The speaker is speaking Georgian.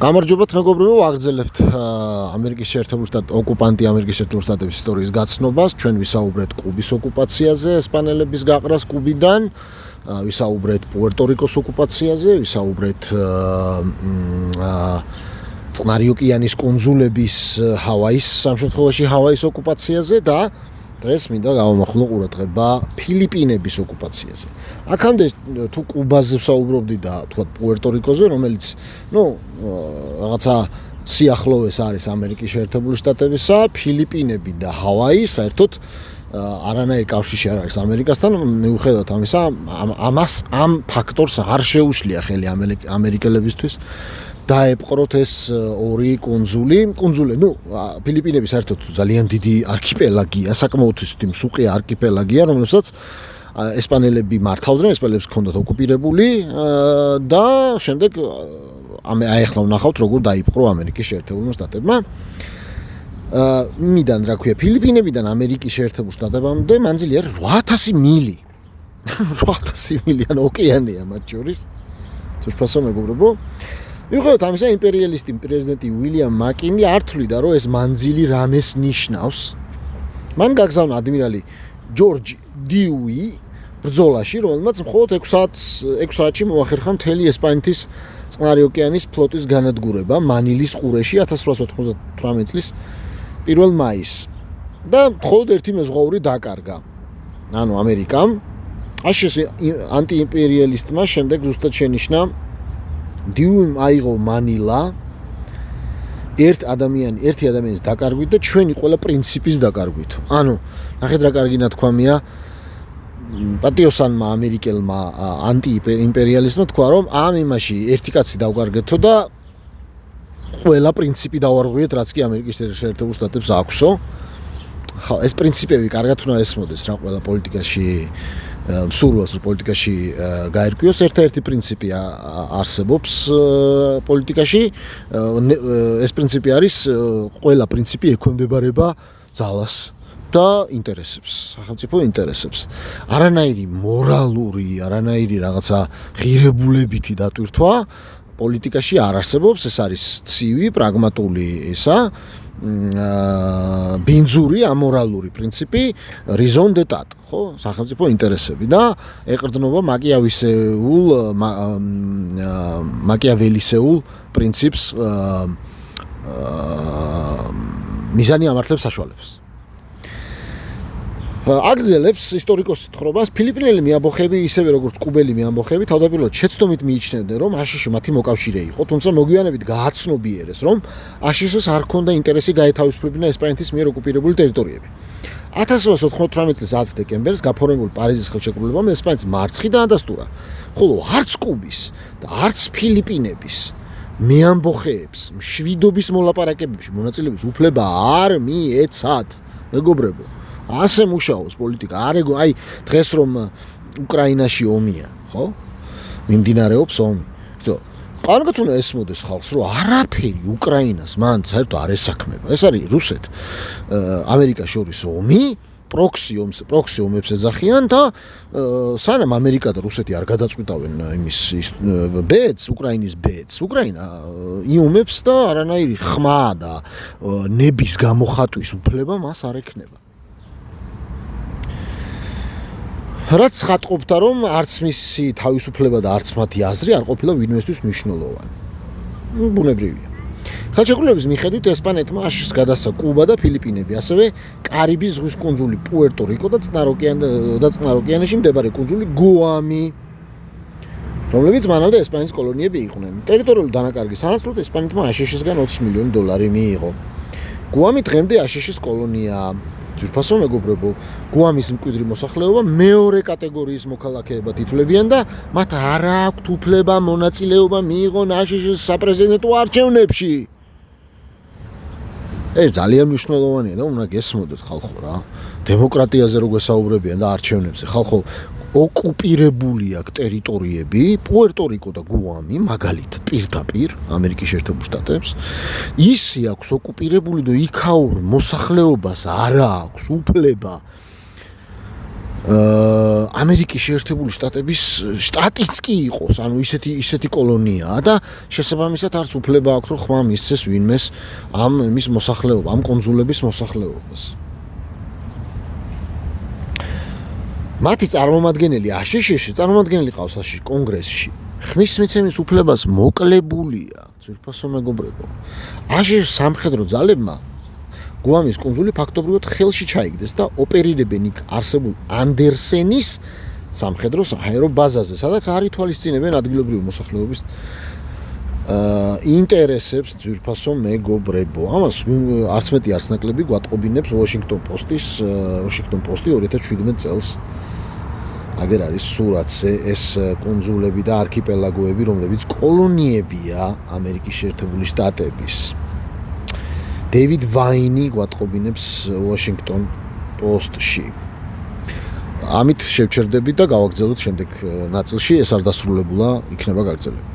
გამარჯობათ მეგობრებო, ვაგრძელებთ ამერიკის შეერთებული შტატების ოკუპანტი ამერიკის შეერთებული შტატების ისტორიის გაცნობას. ჩვენ ვისაუბრეთ კუბის ოკუპაციაზე, ესპანელების გაყრას კუბიდან, ვისაუბრეთ პუერტო-რიკოს ოკუპაციაზე, ვისაუბრეთ წყნარი ოკეანის კუნძულების ჰავაის, ამ შემთხვევაში ჰავაის ოკუპაციაზე და დღეს მინდა გავამახვილო ყურადღება ფილიპინების ოკუპაციაზე. აქამდე თუ კუბაზე ვსაუბრობდი და თქვა პუერტო-რიკოზე, რომელიც რაღაცა სიახლოვეს არის ამერიკის შეერთებული შტატებისა, ფილიპინები და ჰავაი საერთოდ არანაირ კავშირში არ არის ამერიკასთან, მიუხედავად ამისა, ამ ფაქტორს არ შეუშლია ხელი ამერიკელებისთვის. დაეპყროთ ეს ორი კუნძული, ფილიპინები საერთოდ ძალიან დიდი არქიპელაგია, საკმაოდ მსუყი არქიპელაგია, რომელსაც ესპანელები მართავდნენ, ესპანელებს ჰქონდათ ოკუპირებული და შემდეგ ახლა ვნახავთ როგორ დაიპყრო ამერიკის შეერთებულმა შტატებმა. მიდან რა ქვია, ფილიპინებიდან ამერიკის შეერთებულ შტატებამდე მანძილი არის 8000 მილი. 8000 მილი ან ოკეანეა მათ შორის. სულფასო მეგობრებო. მიუხედავად ამისა, იმპერიალისტი პრეზიდენტი უილიამ მაკინლი არ თვლიდა, რომ ეს მანძილი რამეს ნიშნავს. მან გაგზავნა ადმირალი ჯორჯ დიუი ბრძოლაში, რომელმაც მხოლოდ 6 საათში მოახერხა მთელი ესპანეთის წყნარი ოკეანის ფლოტის განადგურება მანილის ყურეში 1898 წლის 1 მაისს. და მხოლოდ ერთი მეზღვაური დაკარგა. ანუ ამერიკამ აშშ ანტიიმპერიალისტმა შემდეგ ზუსტად შენიშნა დიუიმ აიღო მანილა ერთი ადამიანის დაკარგვით და ჩვენი ყველა პრინციპის დაკარგვით. ანუ ნახეთ რა კარგი ნათქვამია პატიოსანმა ამერიკელმა ანტიიმპერიალისტმა თქვა, რომ ამ იმაში ერთი კაცი დავკარგეთო და ყველა პრინციპი დავარღვიეთ, რაც კი ამერიკის შეერთებულ შტატებს აქვსო. ხო, ეს პრინციპები კარგად უნდა ესმოდეს რა ყველა პოლიტიკაში მსურველს პოლიტიკაში გაერკვიოს. ერთ-ერთი პრინციპი არსებობს პოლიტიკაში. ეს პრინციპი არის ყველა პრინციპი ექვემდებარება ძალას და ინტერესებს, სახელმწიფო ინტერესებს. არანაირი მორალური, არანაირი რაღაცა ღირებულებითი დატვირთვა პოლიტიკაში არ არსებობს. ეს არის ცივი, პრაგმატული ბინძური, ამორალური პრინციპი, raison d'etat, ხო, სახელმწიფო ინტერესები და ეყრდნობა მაკიაველისეულ პრინციპს მიზანი ამართლებს საშუალებას. აგრძელებს ისტორიკოსის თხრობას, ფილიპინელი მეამბოხები, ისევე როგორც კუბელი მეამბოხები, თავდაპირველად შეცდომით მიიჩნევდნენ, რომ აშშ მათი მოკავშირე იყო, თუმცა მოგვიანებით გააცნობიერეს, რომ აშშ-ს არ ჰქონდა ინტერესი გაეთავისუფლებინა ესპანეთის მიერ ოკუპირებული ტერიტორიები. 1898 წლის 10 დეკემბერს გაფორმებული პარიზის ხელშეკრულებამ ესპანეთის მარცხი დაადასტურა, ხოლო არც კუბის და არც ფილიპინების მეამბოხეებს მშვიდობის მოლაპარაკებებში მონაწილეობის უფლება არ მიეცათ. მეგობრებო, ასე მუშაობს პოლიტიკა. აი დღეს რომ უკრაინაში ომია, ხო? მიმდინარეობს ომი. კარგად უნდა ესმოდეს ხალხს, რომ არაფერი უკრაინას მან საერთოდ არ ესაქმება. ეს არის რუსეთ ამერიკას შორის ომი, პროქსი ომებს ეძახიან და სანამ ამერიკა და რუსეთი არ გადაწყვიტავენ იმის ბედს, უკრაინის ბედს, უკრაინა იუმებს და არანაირი ხმა და ნების გამოხატვის უფლება მას არ ექნება. რაც ხატყოფდა, რომ არც მისი თავისუფლება და არც მათი აზრი არ ყოფილა ვინმესთვის მნიშვნელოვანი. ბუნებრივია. ხელშეკრულების მიხედვით ესპანეთმა აშშ-ს გადასცა კუბა და ფილიპინები, ასევე კარიბის ზღვის კუნძული პუერტო-რიკო და წყნარ ოკეანეში მდებარე კუნძული გუამი, რომლებიც მანამდე ესპანეთის კოლონიები იყვნენ. ტერიტორიული დანაკარგის სანაცვლოდ ესპანეთმა აშშ-სგან $20 მილიონი მიიღო. გუამი დღემდე აშშ-ის კოლონიაა. ძვირფასო მეგობრებო, გუამის მკვიდრი მოსახლეობა მეორე კატეგორიის მოქალაქეებად ითვლებიან და მათ არ აქვთ უფლება მონაწილეობა მიიღონ აშშ-ის საპრეზიდენტო არჩევნებში. ეს ძალიან მნიშვნელოვანია და უნდა გესმოდეთ ხალხო რა. დემოკრატიაზე რო გვესაუბრებიან და არჩევნებზე, ხალხო, ოკუპირებული აქვს ტერიტორიები, პუერტო-რიკო და გუამი, მაგალითად, პირდაპირ ამერიკის შეერთებულ შტატებს. ისე აქვს ოკუპირებული და იქაურ მოსახლეობას არ აქვს უფლება ამერიკის შეერთებული შტატების შტატიც კი იყოს, ანუ ისეთი კოლონიაა და შესაბამისად არც უფლება აქვს რომ ხმა მისცეს ვინმეს ამ იმის მოსახლეობა, ამ კონძულების მოსახლეობას. მათი წარმომადგენელი აშშ-ში, წარმომადგენელი ყავს აშშ კონგრესში. ხმის მიცემის უფლებას მოკლებულია, ძვირფასო მეგობრებო. აშშ სამხედრო ძალებმა გუამის კუნძული ფაქტობრივად ხელში ჩაიგდეს და ოპერირებენ იქ არსებულ ანდერსენის სამხედრო საჰაერო ბაზაზე, სადაც არ ითვალისწინებენ ადგილობრივი მოსახლეობის ინტერესებს, ძვირფასო მეგობრებო. ამას არც მეტი არც ნაკლები გვატყობინებს Washington Post-ი 2017 წელს. აგერ არის სურათზე ეს კუნძულები და არქიპელაგოები, რომლებიც კოლონიებია ამერიკის შეერთებული შტატების. დეივიდ ვაინი გვატყობინებს Washington Post-ში. ამით შევჩერდებით და გავაგრძელოთ შემდეგ ნაწილში, ეს არ დასრულებულა იქნება გაგრძელება.